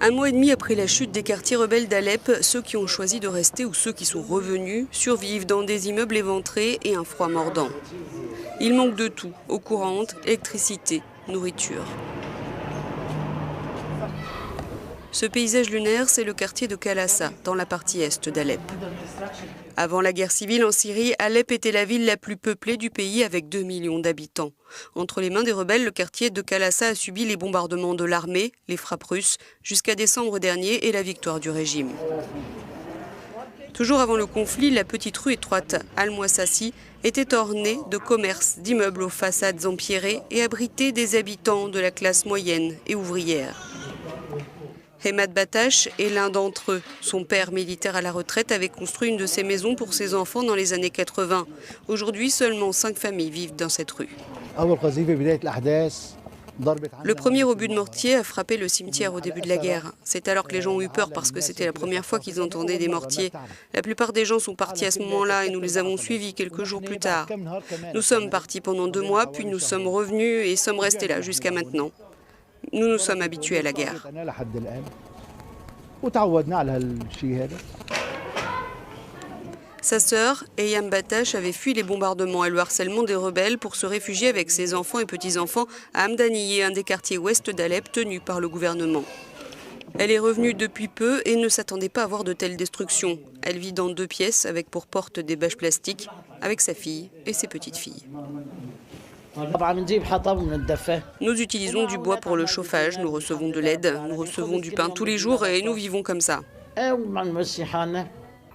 Un mois et demi après la chute des quartiers rebelles d'Alep, ceux qui ont choisi de rester ou ceux qui sont revenus survivent dans des immeubles éventrés et un froid mordant. Il manque de tout, eau courante, électricité, nourriture. Ce paysage lunaire, c'est le quartier de Kalassa, dans la partie est d'Alep. Avant la guerre civile en Syrie, Alep était la ville la plus peuplée du pays avec 2 millions d'habitants. Entre les mains des rebelles, le quartier de Kalassa a subi les bombardements de l'armée, les frappes russes, jusqu'à décembre dernier et la victoire du régime. Toujours avant le conflit, la petite rue étroite Al-Mouassassi était ornée de commerces, d'immeubles aux façades empierrées et abritait des habitants de la classe moyenne et ouvrière. Hemad Batash est l'un d'entre eux. Son père, militaire à la retraite, avait construit une de ces maisons pour ses enfants dans les années 80. Aujourd'hui, seulement 5 familles vivent dans cette rue. Le premier obus de mortier a frappé le cimetière au début de la guerre. C'est alors que les gens ont eu peur parce que c'était la première fois qu'ils entendaient des mortiers. La plupart des gens sont partis à ce moment-là et nous les avons suivis quelques jours plus tard. Nous sommes partis pendant 2 mois, puis nous sommes revenus et sommes restés là jusqu'à maintenant. Nous nous sommes habitués à la guerre. Sa sœur, Eyam Batash, avait fui les bombardements et le harcèlement des rebelles pour se réfugier avec ses enfants et petits-enfants à Hamdaniye, un des quartiers ouest d'Alep tenu par le gouvernement. Elle est revenue depuis peu et ne s'attendait pas à voir de telles destructions. Elle vit dans 2 pièces avec pour porte des bâches plastiques avec sa fille et ses petites filles. Nous utilisons du bois pour le chauffage, nous recevons de l'aide, nous recevons du pain tous les jours et nous vivons comme ça.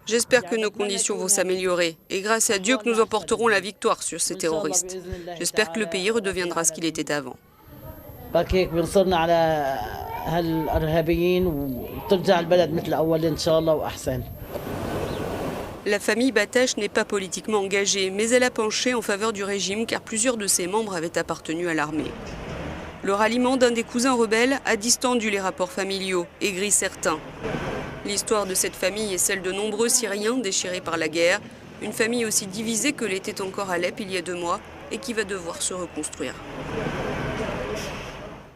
J'espère que nos conditions vont s'améliorer et grâce à Dieu que nous emporterons la victoire sur ces terroristes. J'espère que le pays redeviendra ce qu'il était avant. La famille Batash n'est pas politiquement engagée, mais elle a penché en faveur du régime car plusieurs de ses membres avaient appartenu à l'armée. Le ralliement d'un des cousins rebelles a distendu les rapports familiaux, aigri certains. L'histoire de cette famille est celle de nombreux Syriens déchirés par la guerre, une famille aussi divisée que l'était encore Alep il y a 2 mois et qui va devoir se reconstruire.